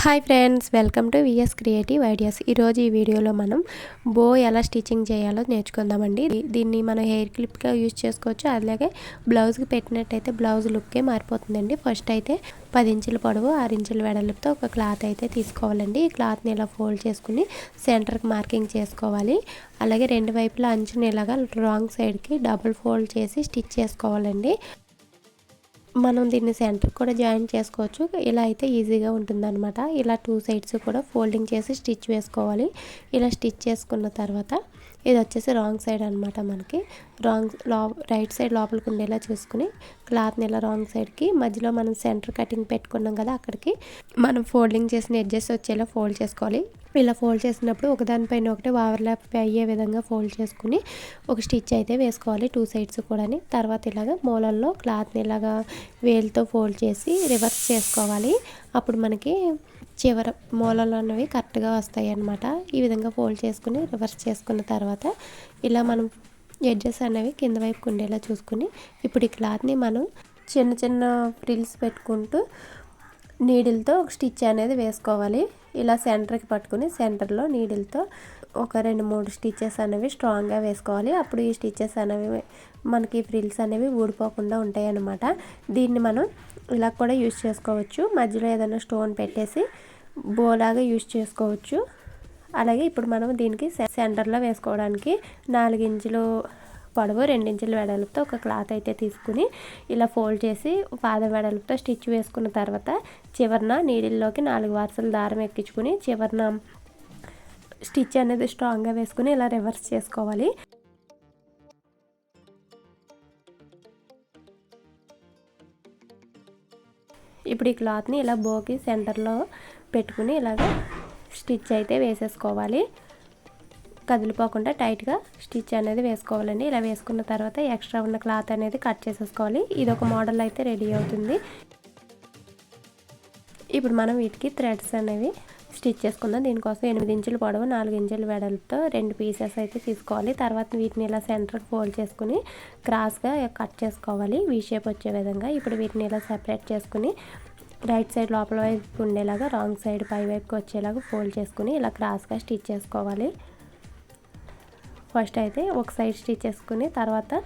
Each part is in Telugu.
Hi friends, welcome to VS creative ideas. ఈరోజు ఈ వీడియోలో మనం బో ఎలా స్టిచ్చింగ్ చేయాలో నేర్చుకుందామండి. దీన్ని మనం హెయిర్ క్లిప్గా యూజ్ చేసుకోవచ్చు. అలాగే బ్లౌజ్కి పెట్టినట్టయితే బ్లౌజ్ లుక్కే మారిపోతుందండి. ఫస్ట్ అయితే 10 ఇంచుల పొడవు 6 ఇంచుల వెడల్పుతో ఒక క్లాత్ అయితే తీసుకోవాలండి. ఈ క్లాత్ని ఇలా ఫోల్డ్ చేసుకుని సెంటర్కి మార్కింగ్ చేసుకోవాలి. అలాగే రెండు వైపులా అంచుని ఇలాగా రాంగ్ సైడ్కి డబుల్ ఫోల్డ్ చేసి స్టిచ్ చేసుకోవాలండి. మనం దీన్ని సెంటర్ కూడా జాయిన్ చేసుకోవచ్చు. ఇలా అయితే ఈజీగా ఉంటుందన్నమాట. ఇలా 2 సైడ్స్ కూడా ఫోల్డింగ్ చేసి స్టిచ్ వేసుకోవాలి. ఇలా స్టిచ్ చేసుకున్న తర్వాత ఇది వచ్చేసి రాంగ్ సైడ్ అనమాట. మనకి రైట్ సైడ్ లోపలికి ఉండేలా చూసుకుని క్లాత్ని ఇలా రాంగ్ సైడ్కి మధ్యలో మనం సెంటర్ కటింగ్ పెట్టుకున్నాం కదా, అక్కడికి మనం ఫోల్డింగ్ చేసిన ఎడ్జెస్ వచ్చేలా ఫోల్డ్ చేసుకోవాలి. ఇలా ఫోల్డ్ చేసినప్పుడు ఒకదానిపైన ఒకటి ఓవర్లాప్ అయ్యే విధంగా ఫోల్డ్ చేసుకుని ఒక స్టిచ్ అయితే వేసుకోవాలి 2 సైడ్స్ కూడా. తర్వాత ఇలాగ మూలల్లో క్లాత్ని ఇలాగా వేలుతో ఫోల్డ్ చేసి రివర్స్ చేసుకోవాలి. అప్పుడు మనకి చివర మూలలు అనేవి కరెక్ట్గా వస్తాయి అన్నమాట. ఈ విధంగా ఫోల్డ్ చేసుకుని రివర్స్ చేసుకున్న తర్వాత ఇలా మనం ఎడ్జెస్ అనేవి కింద వైపుకు ఉండేలా చూసుకుని ఇప్పుడు ఈ క్లాత్ని మనం చిన్న చిన్న ఫ్రిల్స్ పెట్టుకుంటూ నీడిల్తో ఒక స్టిచ్ అనేది వేసుకోవాలి. ఇలా సెంటర్కి పట్టుకుని సెంటర్లో నీడిల్తో ఒక 2-3 స్టిచెస్ అనేవి స్ట్రాంగ్గా వేసుకోవాలి. అప్పుడు ఈ స్టిచెస్ అనేవి మనకి ఫ్రిల్స్ అనేవి ఊడిపోకుండా ఉంటాయి అన్నమాట. దీన్ని మనం ఇలా కూడా యూజ్ చేసుకోవచ్చు. మధ్యలో ఏదైనా స్టోన్ పెట్టేసి బోలాగా యూజ్ చేసుకోవచ్చు. అలాగే ఇప్పుడు మనం దీనికి సెంటర్లో వేసుకోవడానికి 4 ఇంచులు పొడవు 2 ఇంచుల వెడల్పుతో ఒక క్లాత్ అయితే తీసుకుని ఇలా ఫోల్డ్ చేసి పాదం వెడల్పుతో స్టిచ్ వేసుకున్న తర్వాత చివరన నీడిల్లోకి 4 వరుసలు దారం ఎక్కించుకుని చివరన స్టిచ్ అనేది స్ట్రాంగ్గా వేసుకుని ఇలా రివర్స్ చేసుకోవాలి. ఇప్పుడు ఈ క్లాత్ని ఇలా బోకి సెంటర్లో పెట్టుకుని ఇలాగ స్టిచ్ అయితే వేసేసుకోవాలి. కదిలిపోకుండా టైట్గా స్టిచ్ అనేది వేసుకోవాలండి. ఇలా వేసుకున్న తర్వాత ఎక్స్ట్రా ఉన్న క్లాత్ అనేది కట్ చేసేసుకోవాలి. ఇది ఒక మోడల్ అయితే రెడీ అవుతుంది. ఇప్పుడు మనం వీటికి థ్రెడ్స్ అనేవి స్టిచ్ చేసుకుందాం. దీనికోసం 8 ఇంచుల పొడవు 4 ఇంచుల వెడల్పుతో 2 పీసెస్ అయితే తీసుకోవాలి. తర్వాత వీటిని ఇలా సెంటర్కి ఫోల్డ్ చేసుకుని క్రాస్గా కట్ చేసుకోవాలి వీ షేప్ వచ్చే విధంగా. ఇప్పుడు వీటిని ఇలా సెపరేట్ చేసుకుని రైట్ సైడ్ లోపల వైపు ఉండేలాగా రాంగ్ సైడ్ పై వైపుకి వచ్చేలాగా ఫోల్డ్ చేసుకుని ఇలా క్రాస్గా స్టిచ్ చేసుకోవాలి. ఫస్ట్ అయితే ఒక సైడ్ స్టిచ్ చేసుకుని తర్వాత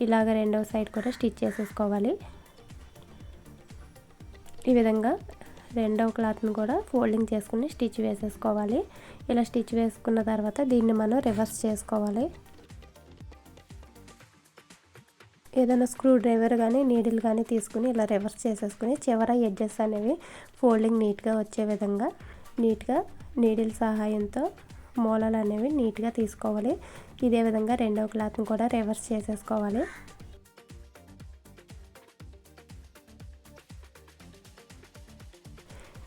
ఇలాగ రెండవ సైడ్ కూడా స్టిచ్ చేసేసుకోవాలి. ఈ విధంగా రెండవ క్లాత్ని కూడా ఫోల్డింగ్ చేసుకుని స్టిచ్ వేసేసుకోవాలి. ఇలా స్టిచ్ వేసుకున్న తర్వాత దీన్ని మనం రివర్స్ చేసుకోవాలి. ఏదైనా స్క్రూ డ్రైవర్ కానీ నీడిల్ కానీ తీసుకుని ఇలా రివర్స్ చేసేసుకుని చివర ఎడ్జెస్ అనేవి ఫోల్డింగ్ నీట్గా వచ్చే విధంగా నీట్గా నీడిల్ సహాయంతో మూలలు అనేవి నీట్గా తీసుకోవాలి. ఇదే విధంగా రెండవ క్లాత్ని కూడా రివర్స్ చేసేసుకోవాలి.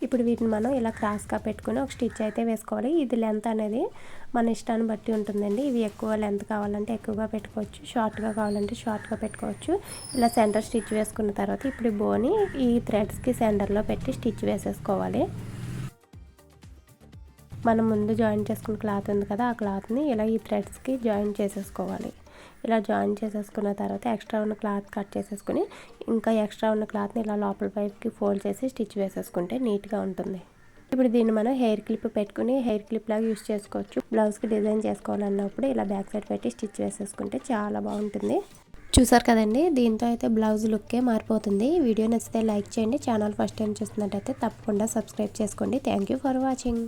ఇప్పుడు వీటిని మనం ఇలా క్రాస్గా పెట్టుకుని ఒక స్టిచ్ అయితే వేసుకోవాలి. ఇది లెంత్ అనేది మన ఇష్టాన్ని బట్టి ఉంటుందండి. ఇవి ఎక్కువ లెంత్ కావాలంటే ఎక్కువగా పెట్టుకోవచ్చు, షార్ట్గా కావాలంటే షార్ట్గా పెట్టుకోవచ్చు. ఇలా సెంటర్ స్టిచ్ వేసుకున్న తర్వాత ఇప్పుడు ఈ బోని ఈ థ్రెడ్స్కి సెంటర్లో పెట్టి స్టిచ్ వేసేసుకోవాలి. మనం ముందు జాయిన్ చేసుకున్న క్లాత్ ఉంది కదా, ఆ క్లాత్ని ఇలా ఈ థ్రెడ్స్కి జాయిన్ చేసేసుకోవాలి. ఇలా జాయిన్ చేసేసుకున్న తర్వాత ఎక్స్ట్రా ఉన్న క్లాత్ కట్ చేసేసుకుని ఇంకా ఎక్స్ట్రా ఉన్న క్లాత్ని ఇలా లోపల వైపుకి ఫోల్డ్ చేసి స్టిచ్ వేసేసుకుంటే నీట్గా ఉంటుంది. ఇప్పుడు దీన్ని మనం హెయిర్ క్లిప్ పెట్టుకుని హెయిర్ క్లిప్ లాగా యూజ్ చేసుకోవచ్చు. బ్లౌజ్కి డిజైన్ చేసుకోవాలన్నప్పుడు ఇలా బ్యాక్ సైడ్ పెట్టి స్టిచ్ వేసేసుకుంటే చాలా బాగుంటుంది. చూసారు కదండి, దీంతో అయితే బ్లౌజ్ లుక్కే మారిపోతుంది. వీడియో నచ్చితే లైక్ చేయండి. ఛానల్ ఫస్ట్ టైం చూస్తున్నట్టయితే తప్పకుండా సబ్స్క్రైబ్ చేసుకోండి. Thank you for watching.